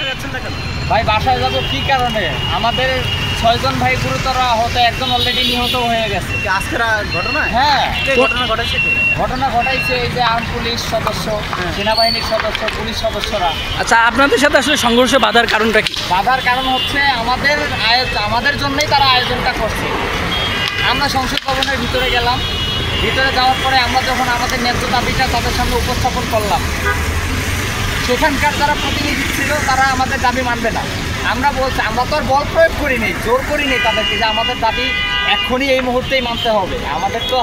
বাসায় যাচ্ছেন না কেন? ভাই বাসায় যাবো কি কারণে? আমাদের 6 জন ভাই গুরুতর আহত, একজন অলরেডি নিহত হয়ে গেছে। আজকের ঘটনা? হ্যাঁ, ঘটনা ঘটাইছে। ঘটনা ঘটাইছে এই যে আর্ম পুলিশ সদস্য, সেনাবাহিনীর সদস্য, পুলিশ সদস্যরা। আচ্ছা, আপনাদের সাথে আসলে সংঘর্ষে বাধার কারণটা কি? বাধার কারণ হচ্ছে আমাদের জন্যই তারা আয়োজনটা করছে। আমরা সংসদ ভবনের ভিতরে গেলাম, ভিতরে যাওয়ার পরে আমরা যখন আমাদের ন্যায্য দাবিটা তাদের সামনে উপস্থাপন করলাম, সেখানকার যারা প্রতিনিধি ছিল তারা আমাদের দাবি মানবে না। আমরা তো আর বল প্রয়োগ করিনি, জোর করিনি তাদেরকে যে আমাদের দাবি এক্ষুনি এই মুহূর্তেই মানতে হবে। আমাদের তো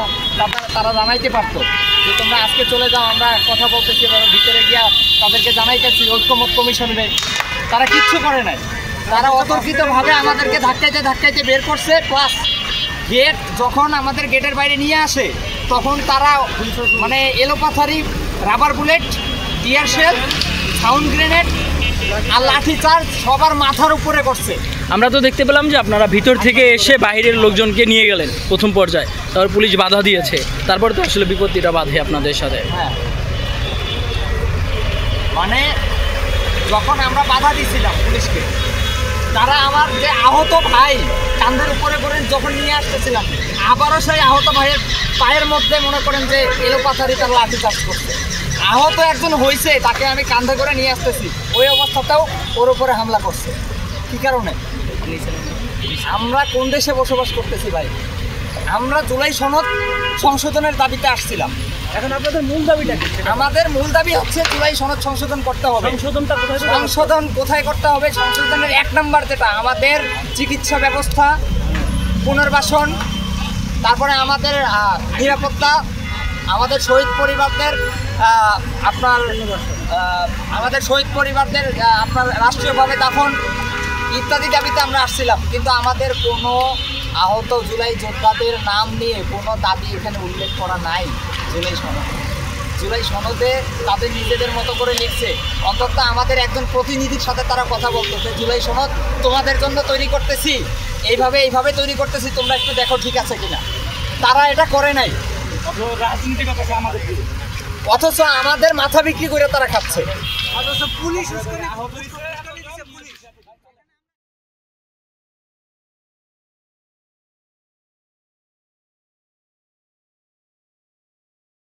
তারা জানাইতে পারতো যে তোমরা আজকে চলে যাও, আমরা কথা বলতেছি, ভিতরে গিয়া তাদেরকে জানাইতেছি ঐক্যমত কমিশনে। তারা কিচ্ছু করে নাই। তারা অতর্কিতভাবে আমাদেরকে ধাক্কাইতে বের করছে। প্লাস গেট যখন আমাদের গেটের বাইরে নিয়ে আসে তখন তারা মানে এলোপাথারি rubber bullet, tear shell, sound grenade আর লাঠি চার্জ সবার মাথার উপরে করছে। আমরা তো দেখতে পেলাম যে আপনারা ভিতর থেকে এসে বাইরের লোকজনকে নিয়ে গেলেন প্রথম পর্যায়ে, তারপর পুলিশ বাধা দিয়েছে, তারপর তো আসলে বিপত্তিটা বাধে আপনাদের সাথে। হ্যাঁ, মানে যখন আমরা বাধা দিয়েছিলাম পুলিশকে, তারা আমার যে আহত ভাই কাঁধের উপরে করে যখন নিয়ে আসতেছিলাম, আবারও সেই আহত ভাইয়ের পায়ের মধ্যে মনে করেন যে এলোপাথারি তার লাঠি চার্জ করছে। আহত একজন হয়েছে, তাকে আমি কাঁধে করে নিয়ে আসতেছি, ওই অবস্থাতেও ওর উপরে হামলা করছে। কী কারণে? আমরা কোন দেশে বসবাস করতেছি ভাই? আমরা জুলাই সনদ সংশোধনের দাবিতে আসছিলাম। এখন আপনাদের মূল দাবিটা কি? আমাদের মূল দাবি হচ্ছে জুলাই সনদ সংশোধন করতে হবে। সংশোধনটা কোথায়? সংশোধন কোথায় করতে হবে? সংশোধনের 1 নম্বর যেটা, আমাদের চিকিৎসা ব্যবস্থা, পুনর্বাসন, তারপরে আমাদের নিরাপত্তা, আমাদের শহীদ পরিবারদের আপনার রাষ্ট্রীয়ভাবে দাফন ইত্যাদি দাবিতে আমরা আসছিলাম। কিন্তু আমাদের কোনো আহত জুলাই যোদ্ধাদের নাম নিয়ে কোনো দাবি এখানে উল্লেখ করা নাই। জুলাই সনদে তাদের নিজেদের মতো করে লিখছে। অন্তত আমাদের একজন প্রতিনিধির সাথে তারা কথা বলতো যে জুলাই সনদ তোমাদের জন্য তৈরি করতেছি, এইভাবে তৈরি করতেছি, তোমরা একটু দেখো ঠিক আছে কিনা। তারা এটা করে নাই। অথচ আমাদের মাথা বিক্রি করে তারা খাচ্ছে। পুলিশ